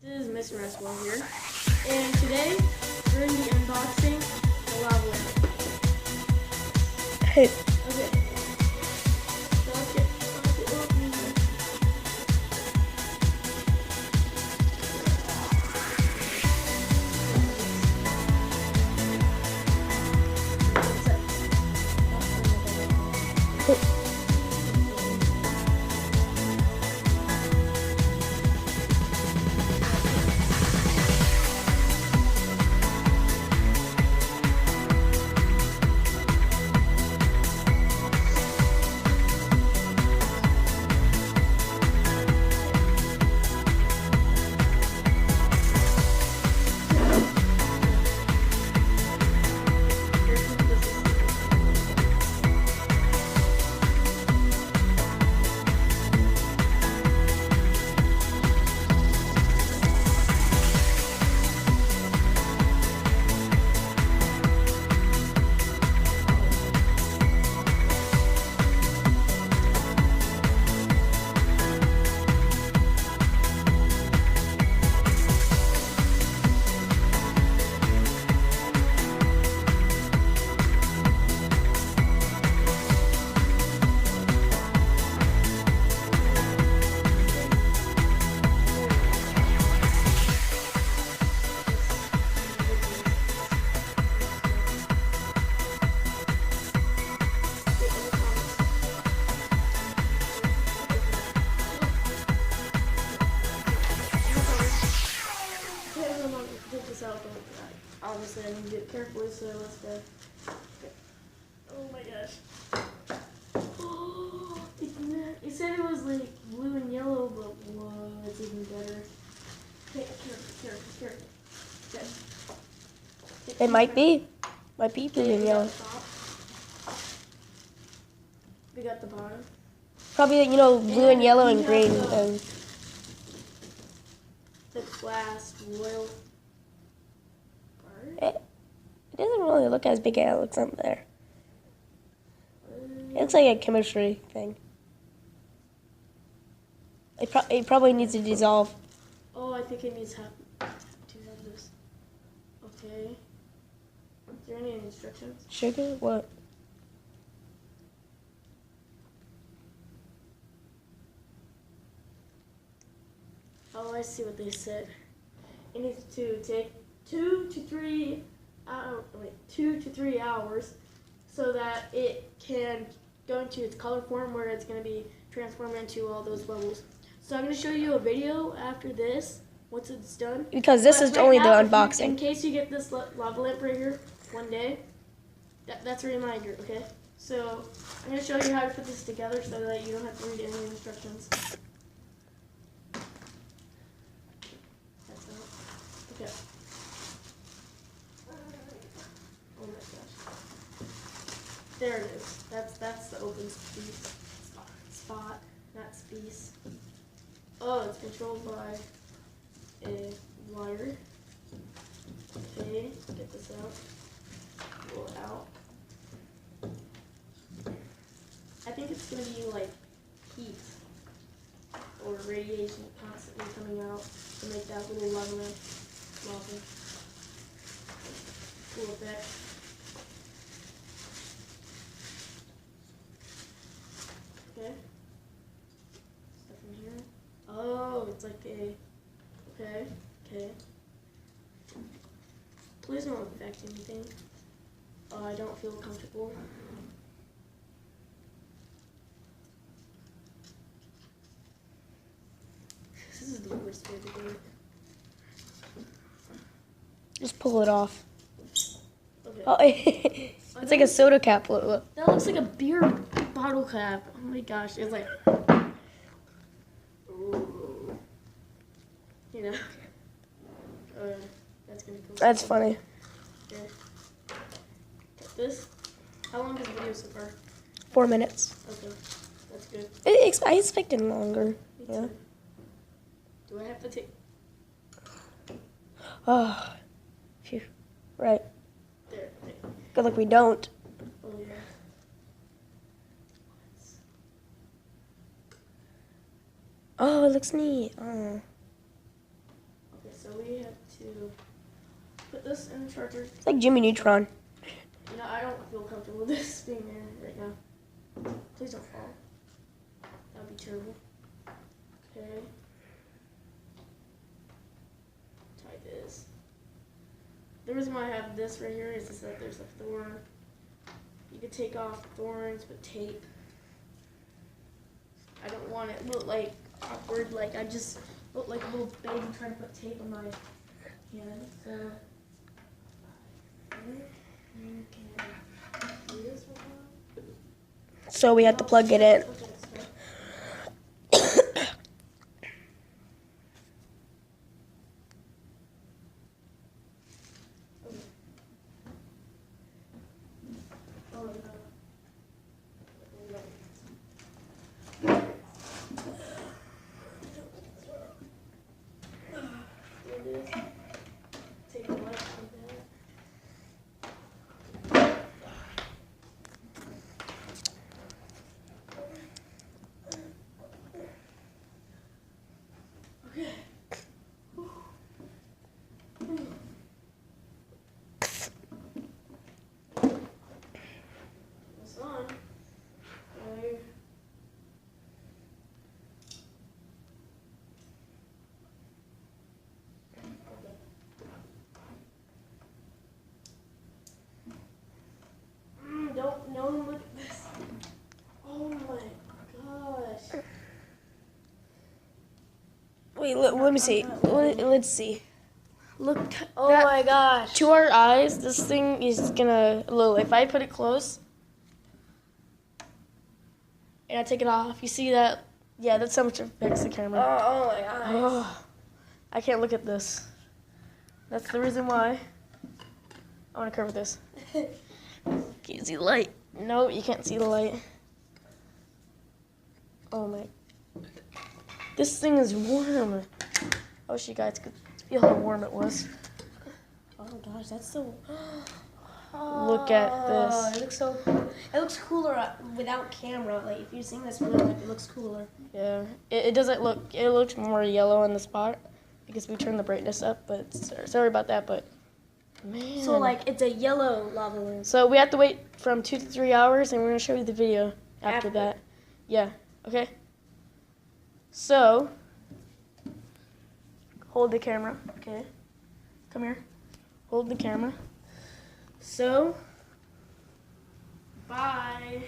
This is Mr. Restwell here, and today we're going to be unboxing the lava lamp. Hey. Okay, so let's get opening. Get this out, obviously I need to do it carefully, so let's go. Okay. Oh my gosh. Oh, it said it was like blue and yellow, but whoa, it's even better. Okay, careful. Okay. It might be blue and yellow. We got the bottom. Probably, blue and yellow and green. The glass royal. It doesn't really look as big as it looks up there. It looks like a chemistry thing. It probably needs to dissolve. Oh, I think it needs to have this. Okay. Is there any instructions? Sugar? What? Oh, I see what they said. It needs to take 2 to 3 hours so that it can go into its color form where it's going to be transformed into all those bubbles. So I'm going to show you a video after this once it's done. Because this is only the unboxing. In case you get this lava lamp right here one day, that's a reminder, okay? So I'm going to show you how to put this together so that you don't have to read any instructions. Okay. Oh my gosh. There it is. That's the open spot. That's piece. Oh, it's controlled by a wire. Okay, get this out. Pull it out. I think it's gonna be like heat or radiation constantly coming out to make that little lava lamp. Cool effect. Okay. Stuff in here. Oh, it's like a. Okay. Please don't affect anything. Oh, I don't feel comfortable. This is the worst way to do it. Just pull it off. Okay. Oh, it's like a soda cap. Look. That looks like a beer bottle cap. Oh my gosh, it's like, ooh. That's gonna be cool. That's funny. Okay. This. How long is the video so far? 4 minutes. Okay, that's good. I expected longer. Yeah. Do I have to take? Oh, phew. Right. There. Good luck we don't. Oh yeah. Oh, it looks neat. Oh. to put this in the charger. It's like Jimmy Neutron. You know, I don't feel comfortable with this being there right now. Please don't fall. That would be terrible. Okay. Tie this. The reason why I have this right here is that there's a thorn. You could take off thorns with tape. I don't want it to look like awkward, like I just look like a little baby trying to put tape on my hand. So you can do this one. So we have to plug it in. Take the light like that. Okay. This on. Okay. Don't look at this. Oh my gosh. Wait, let me see. Let's see. Look. Oh that- my gosh. To our eyes, this thing is gonna look. If I put it close and I take it off, you see that? Yeah, that's how much it affects the camera. Oh my gosh. Oh, I can't look at this. That's the reason why I want to cover this. Can you see the light? No, you can't see the light. Oh my. This thing is warm. I wish you guys could feel how warm it was. Oh gosh, that's so. Look at this. It looks so. It looks cooler without camera. Like if you're seeing this real life, it looks cooler. Yeah, it doesn't look, it looks more yellow in the spot because we turned the brightness up, but sorry about that, but man. So like it's a yellow lava lamp. So we have to wait from 2 to 3 hours and we're going to show you the video after that. Yeah, okay. So, hold the camera, okay? Come here. Hold the camera. So, Bye.